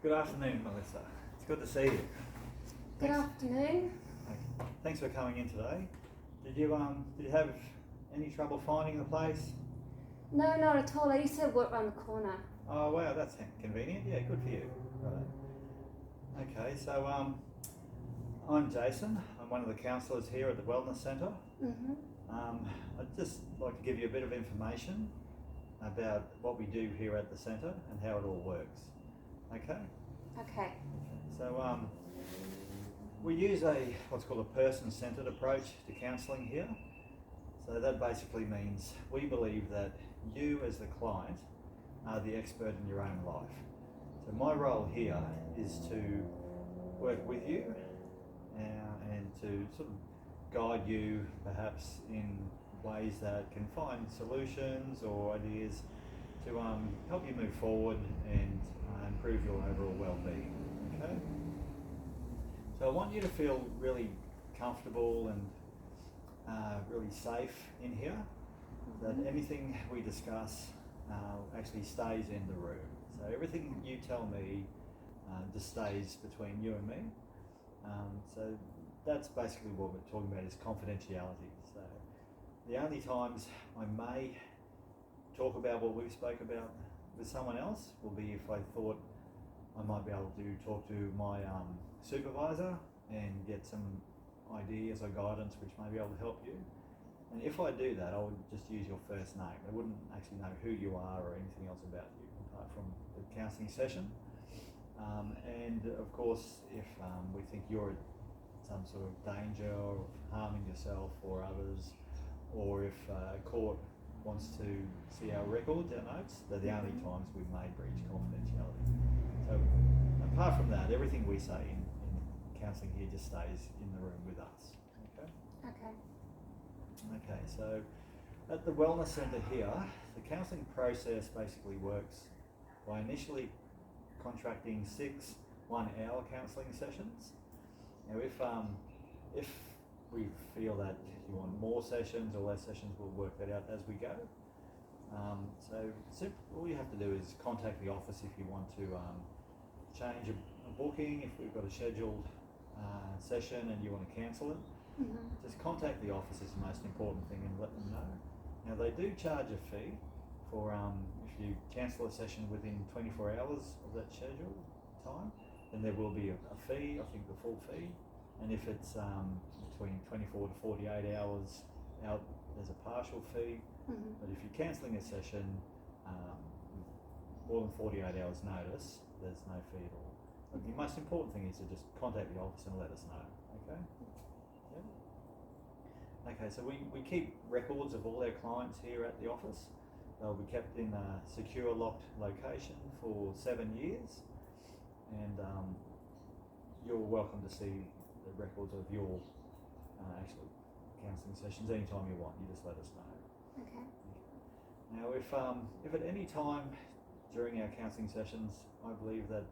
Good afternoon, Melissa. It's good to see you. Good afternoon. Okay. Thanks for coming in today. Did you have any trouble finding the place? No, not at all. I used to work around the corner. Oh wow, that's convenient. Yeah, good for you. Right. Okay, so I'm Jason. I'm one of the counsellors here at the Wellness Centre. Mhm. I'd just like to give you a bit of information about what we do here at the centre and how it all works. Okay. Okay. So we use what's called a person-centred approach to counselling here. So that basically means we believe that you as the client are the expert in your own life. So my role here is to work with you and to sort of guide you perhaps in ways that can find solutions or ideas to help you move forward and improve your overall well-being. Okay? So I want you to feel really comfortable and really safe in here, that anything we discuss actually stays in the room. So everything you tell me just stays between you and me. So that's basically what we're talking about, is confidentiality. So the only times I may talk about what we've spoke about with someone else will be if I thought I might be able to talk to my supervisor and get some ideas or guidance which may be able to help you. And if I do that, I would just use your first name. I wouldn't actually know who you are or anything else about you apart from the counselling session. And of course, if we think you're at some sort of danger of harming yourself or others, or if a court wants to see our records, our notes, they're the only times we may breach confidentiality. So apart from that, everything we say in counselling here just stays in the room with us. Okay? Okay. Okay, so at the Wellness Centre here, the counselling process basically works by initially contracting 6 one-hour counselling sessions. Now if we feel that you want more sessions or less sessions, we'll work that out as we go. So all you have to do is contact the office if you want to change a booking, if we've got a scheduled session and you want to cancel it. Just contact the office is the most important thing and let them know. Now they do charge a fee for if you cancel a session within 24 hours of that scheduled time, then there will be a fee, I think the full fee. And if it's between 24 to 48 hours out, there's a partial fee. But if you're cancelling a session with more than 48 hours notice, there's no fee at all. But the most important thing is to just contact the office and let us know, okay? Yeah. Okay, so we keep records of all our clients here at the office. They'll be kept in a secure, locked location for 7 years. And you're welcome to see the records of your actual counselling sessions anytime you want. You just let us know. Okay. Now, if at any time during our counselling sessions I believe that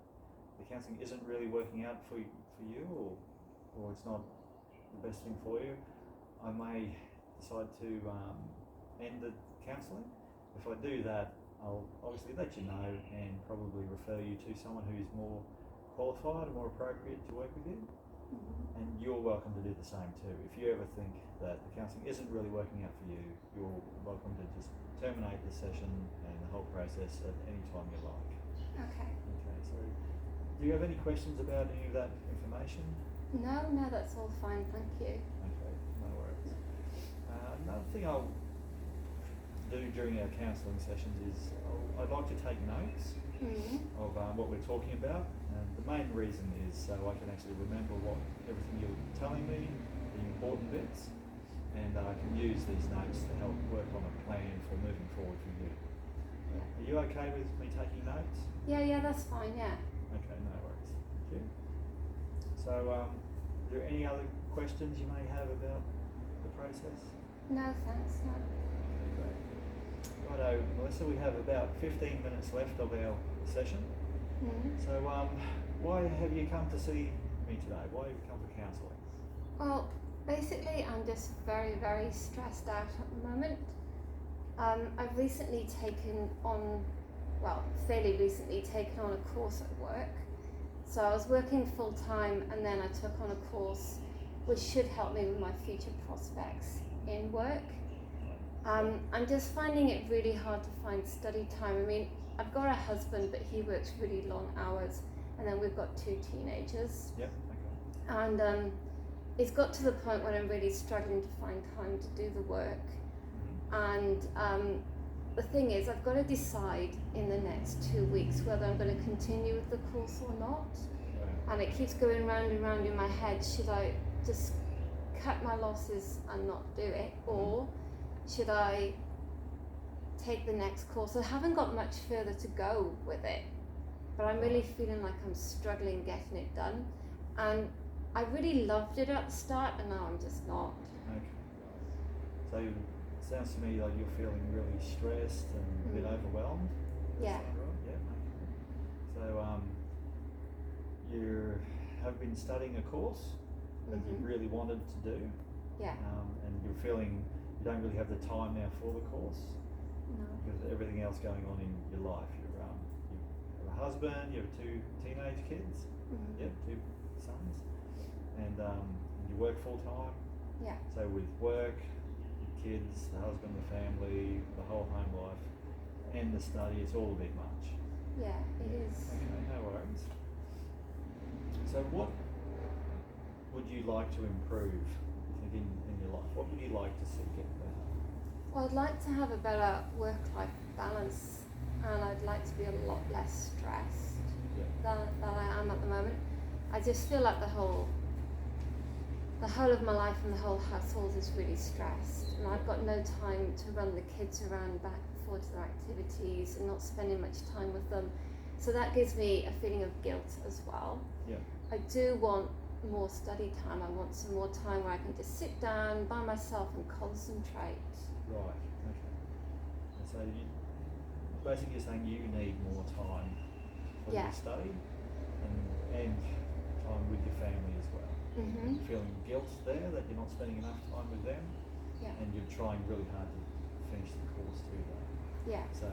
the counselling isn't really working out for you, or it's not the best thing for you, I may decide to end the counselling. If I do that, I'll obviously let you know and probably refer you to someone who's more qualified and more appropriate to work with you. And you're welcome to do the same too. If you ever think that the counselling isn't really working out for you, you're welcome to just terminate the session and the whole process at any time you like. Okay. Okay, so do you have any questions about any of that information? No, that's all fine. Thank you. Okay, no worries. Another thing I'll do during our counselling sessions is I'd like to take notes of what we're talking about. And the main reason is so I can actually remember everything you're telling me, the important bits, and I can use these notes to help work on a plan for moving forward for you. Are you okay with me taking notes? Yeah, that's fine. Yeah. Okay, no worries. Thank you. So, are there any other questions you may have about the process? No, thanks. No. Okay, great. Righto, Melissa, we have about 15 minutes left of our session. So why have you come to see me today? Why have you come for counselling? Well, basically I'm just very, very stressed out at the moment. I've fairly recently taken on a course at work, So I was working full time, and then I took on a course which should help me with my future prospects in work. I'm just finding it really hard to find study time. I mean, I've got a husband, but he works really long hours, and then we've got 2 teenagers. Yep. Okay. And it's got to the point where I'm really struggling to find time to do the work. And the thing is, I've got to decide in the next 2 weeks whether I'm going to continue with the course or not. Right. And it keeps going round and round in my head. Should I just cut my losses and not do it, or should I take the next course? I haven't got much further to go with it, but I'm really feeling like I'm struggling getting it done. And I really loved it at the start, and now I'm just not. Okay. So it sounds to me like you're feeling really stressed and a bit overwhelmed. Yeah. Is that right? Yeah. Okay. So you have been studying a course that you really wanted to do. Yeah. And you're feeling you don't really have the time now for the course No. because of everything else going on in your life. You have a husband, you have 2 teenage kids. Yep, 2 sons, and you work full time. Yeah. So with work, your kids, the husband, the family, the whole home life, and the study, it's all a bit much. Yeah, it is. Okay, no worries. So what would you like to improve, you think, in your life? What would you like to see get better? Well, I'd like to have a better work-life balance, and I'd like to be a lot less stressed than I am at the moment. I just feel like the whole of my life and the whole household is really stressed, and I've got no time to run the kids around back and forth to their activities and not spending much time with them. So that gives me a feeling of guilt as well. Yeah. I do want more study time. I want some more time where I can just sit down by myself and concentrate. Right. Okay. And so you basically you're saying you need more time for your study and time with your family as well. Mhm. Feeling guilt there that you're not spending enough time with them, Yeah. and you're trying really hard to finish the course too, though. Yeah. So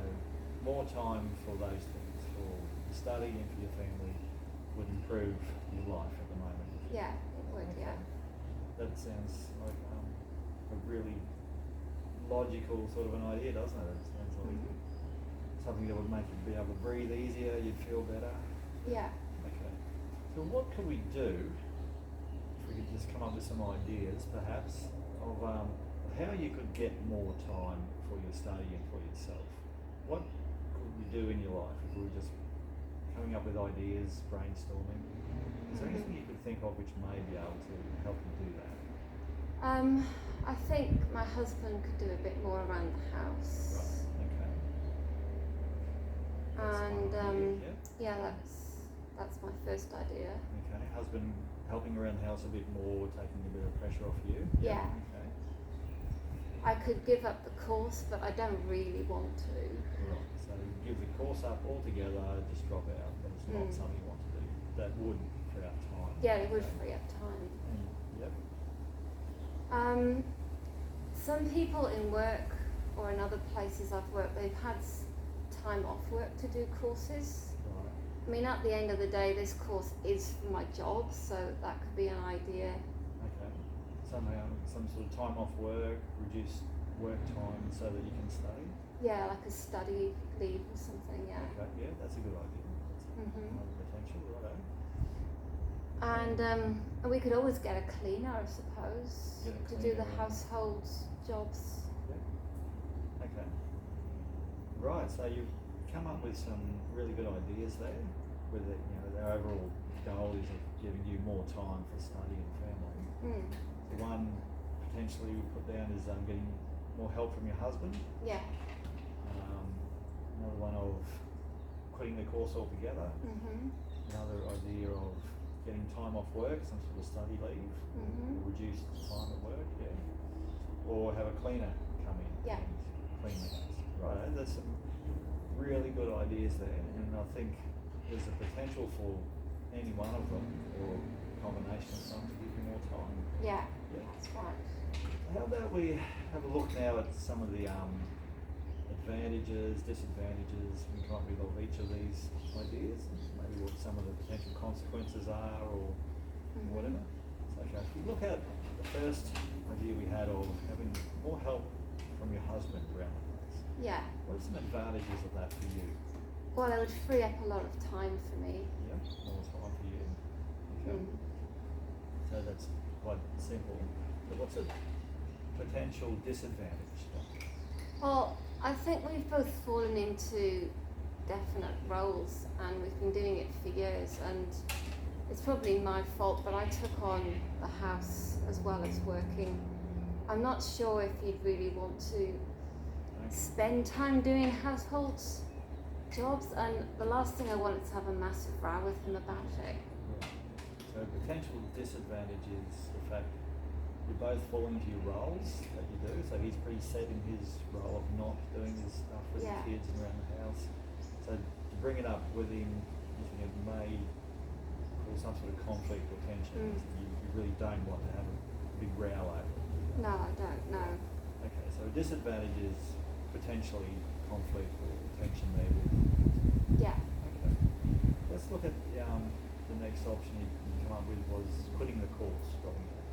more time for those things, for the study and for your family, would improve your life at the moment. Yeah, it would. Yeah. That sounds like a really logical sort of an idea, doesn't it? It sounds like something that would make you be able to breathe easier. You'd feel better. Yeah. Okay. So what could we do if we could just come up with some ideas, perhaps, of how you could get more time for your study and for yourself? What could we do in your life if we were just coming up with ideas, brainstorming? Is there anything you could think of which may be able to help you do that? I think my husband could do a bit more around the house. Right. Okay. And fine. yeah, that's my first idea. Okay. Husband helping around the house a bit more, taking a bit of pressure off you. Yeah. Okay. I could give up the course, but I don't really want to. Right. So give the course up altogether, just drop out. But it's not something you want to do. That would free up time. Yeah, it would free up time. Yep. Some people in work or in other places I've worked, they've had time off work to do courses. Right. I mean, at the end of the day, this course is for my job, so that could be an idea. Okay. Somehow, some sort of time off work, reduce work time so that you can study. Yeah, like a study leave or something, yeah. Okay, yeah, that's a good idea. That's another potential, righto. And we could always get a cleaner, I suppose, Get a to do the cleaner. household jobs. Yeah. Okay. Right, so you've come up with some really good ideas there. With it, the overall goal is of giving you more time for study and family. The one potentially we put down is getting more help from your husband. Yeah. Another one of quitting the course altogether. Another idea of getting time off work, some sort of study leave, or reduced time at work, or have a cleaner come in and clean the house. Right, there's some really good ideas there, and I think there's a potential for any one of them or a combination of some to give you more time. Yeah, Yeah. that's right. How about we have a look now at some of the advantages, disadvantages we come up with of each of these ideas, and maybe what some some of the potential consequences are, or whatever. So, okay, if you look at the first idea we had of having more help from your husband around the place, Yeah. what are some advantages of that for you? Well, it would free up a lot of time for me. Yeah, more time for you. Okay. So that's quite simple. But what's a potential disadvantage? Well, I think we've both fallen into definite roles and we've been doing it for years, and it's probably my fault, but I took on the house as well as working. I'm not sure if you'd really want to spend time doing household jobs, and the last thing I want is to have a massive row with him about it. Right. So potential disadvantage is the fact you both fall into your roles that you do. So he's pretty set in his role of not doing his stuff with the kids and around the house. So to bring it up with him, you think it may cause some sort of conflict or tension. You really don't want to have a big row over it. No, I don't, no. Okay, so a disadvantage is potentially conflict or tension there. Yeah. Okay. Let's look at the next option you come up with was quitting the course.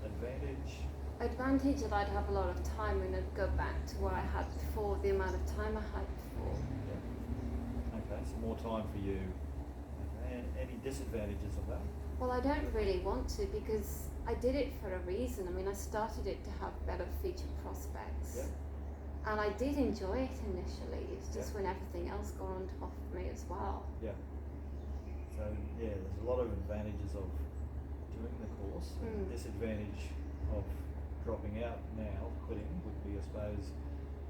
Advantage? Advantage that I'd have a lot of time and I'd go back to what I had before, the amount of time I had before. Yeah. Okay, so more time for you. Okay, and any disadvantages of that? Well, I don't really want to because I did it for a reason. I mean, I started it to have better future prospects. Yeah. And I did enjoy it initially. It's just when everything else got on top of me as well. Yeah. So, yeah, there's a lot of advantages of doing the course. The disadvantage of dropping out now, quitting, would be, I suppose,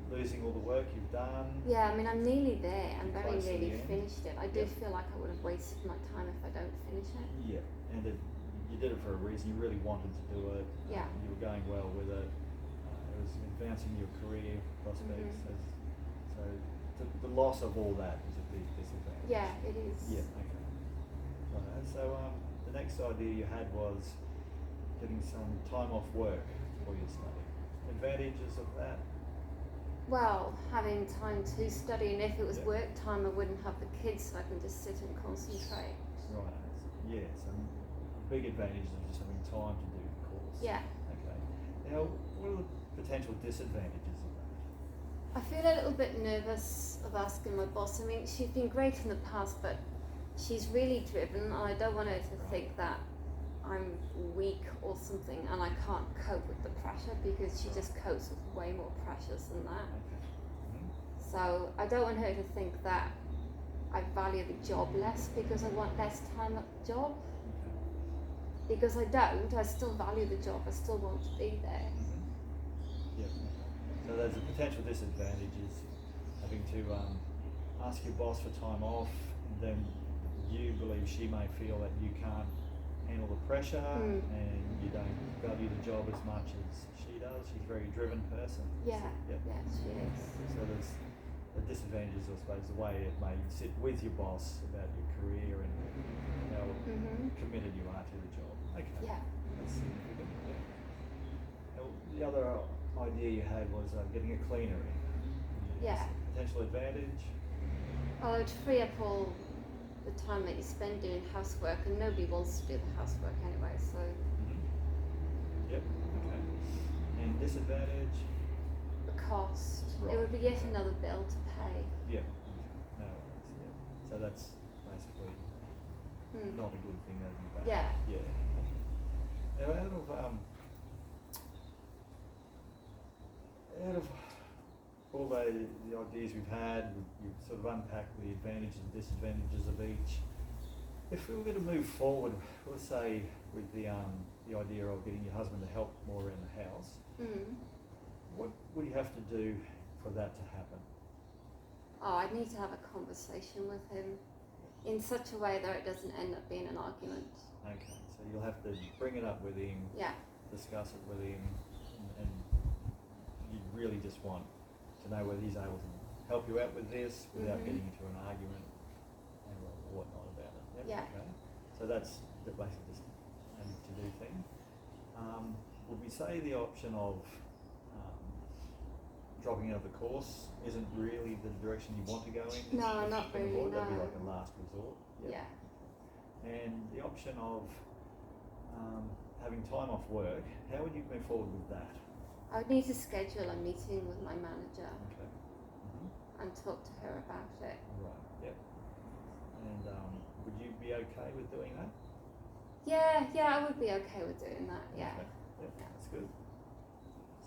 losing all the work you've done. Yeah, I mean, I'm nearly there. I'm very Close to nearly the end. finished it. I do feel like I would have wasted my time if I don't finish it. Yeah, and you did it for a reason. You really wanted to do it. Yeah. You were going well with it. It was advancing your career prospects. So the loss of all that is a big disadvantage. Yeah, it is. Yeah, okay. Right, so the next idea you had was getting some time off work for your study. Advantages of that? Well, having time to study, and if it was Yeah. work time, I wouldn't have the kids, so I can just sit and concentrate. Right, yes, and big advantages of just having time to do the course. Yeah. Okay. Now, what are the potential disadvantages of that? I feel a little bit nervous of asking my boss. I mean, she's been great in the past, but she's really driven, and I don't want her to think that I'm weak or something and I can't cope with the pressure, because she just copes with way more pressures than that. Okay. So I don't want her to think that I value the job less because I want less time at the job. Okay. Because I don't, I still value the job, I still want to be there. Yeah. So there's a potential disadvantage is having to ask your boss for time off, and then you believe she may feel that you can't handle the pressure and you don't value the job as much as she does. She's a very driven person. Yeah, Yep. yeah, she is. So there's the disadvantages, I suppose, the way it may sit with your boss about your career and how committed you are to the job. Okay. Yeah. That's significant. Yeah. Now, the other idea you had was getting a cleaner in. Yeah. Potential advantage. Well, it would free up all the time that you spend doing housework, and nobody wants to do the housework anyway, so. Yep. Okay. And disadvantage. The cost. Right. It would be yet another bill to pay. Yeah. No worries. Yeah. So that's basically not a good thing, that'd be bad. Yeah. Yeah. Now, out of all the ideas we've had, we've sort of unpacked the advantages and disadvantages of each. If we were going to move forward, let's say with the idea of getting your husband to help more around the house, what would you have to do for that to happen? Oh, I'd need to have a conversation with him in such a way that it doesn't end up being an argument. Okay, so you'll have to bring it up with him, discuss it with him, and you really just want to know whether he's able to help you out with this without getting into an argument and whatnot about it. Yep, Yeah. Okay. So that's basically just a to-do thing. Would we say the option of dropping out of the course isn't really the direction you want to go in? No, not really, That'd be no. like a last resort. Yep. Yeah. And the option of having time off work, how would you move forward with that? I would need to schedule a meeting with my manager Okay. and talk to her about it. Right, yep. And would you be okay with doing that? Yeah, I would be okay with doing that, yeah. Okay. Yep, that's good.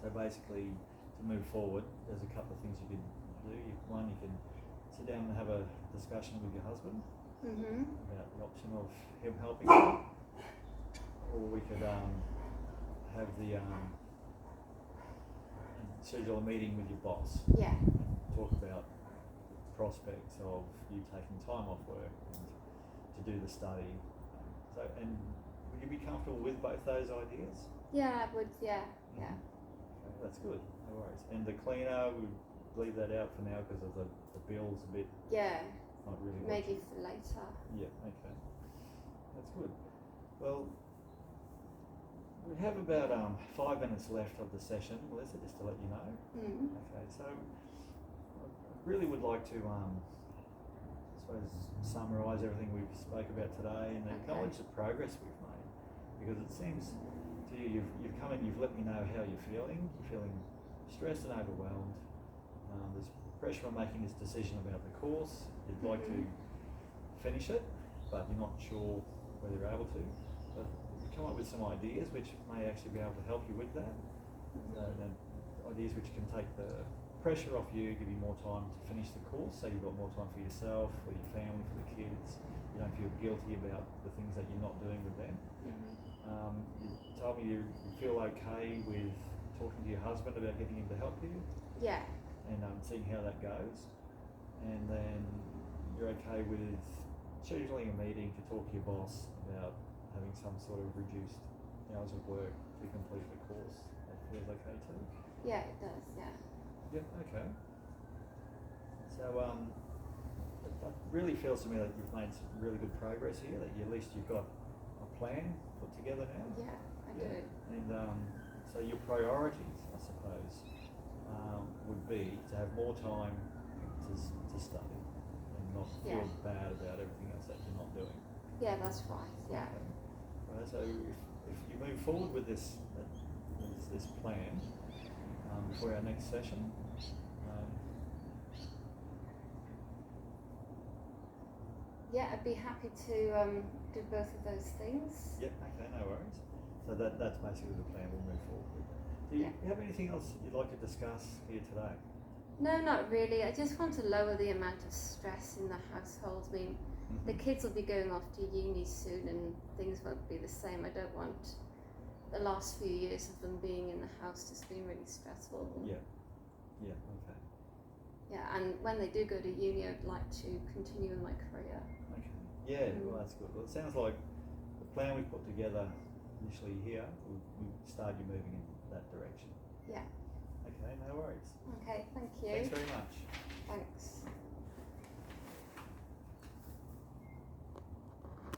So basically, to move forward, there's a couple of things you can do. One, you can sit down and have a discussion with your husband about the option of him helping you, or we could have the schedule a meeting with your boss Yeah. and talk about the prospects of you taking time off work and to do the study. So, and would you be comfortable with both those ideas? Yeah, I would, yeah. Okay, that's good. No worries. And the cleaner, we leave that out for now because of the bills a bit. Yeah, Not really. maybe for later. Yeah. Okay. That's good. Well, we have about 5 minutes left of the session, Melissa, just to let you know. Okay. So, I really would like to, I suppose, summarise everything we've spoke about today and acknowledge the progress we've made, because it seems to you, you've come in, you've let me know how you're feeling. You're feeling stressed and overwhelmed. There's pressure on making this decision about the course. You'd like to finish it, but you're not sure whether you're able to. But you've come up with some ideas which may actually be able to help you with that. And ideas which can take the pressure off you, give you more time to finish the course, so you've got more time for yourself, for your family, for the kids. You don't feel guilty about the things that you're not doing with them. You told me you feel okay with talking to your husband about getting him to help you. Yeah. And seeing how that goes. And then you're okay with scheduling a meeting to talk to your boss about having some sort of reduced hours of work to complete the course. That feels okay too? Yeah, it does, yeah. Yep, okay. So it really feels to me that you've made some really good progress here, that at least you've got a plan put together now. Yeah, I do. And so your priorities, I suppose, would be to have more time to study and not feel bad about everything else that you're not doing. Yeah, that's right, yeah. Okay. Right, so if you move forward with this plan for our next session, yeah, I'd be happy to do both of those things. Yep, okay, no worries. So that's basically the plan we'll move forward with. Do you have anything else you'd like to discuss here today? No, not really. I just want to lower the amount of stress in the household. I mean, the kids will be going off to uni soon and things won't be the same. I don't want the last few years of them being in the house just being really stressful. Yeah, okay. Yeah, and when they do go to uni, I'd like to continue in my career. Okay, yeah, well that's good. Well, it sounds like the plan we put together initially here, we start you moving in that direction. Yeah. Okay, no worries. Okay, thank you. Thanks very much. Thanks.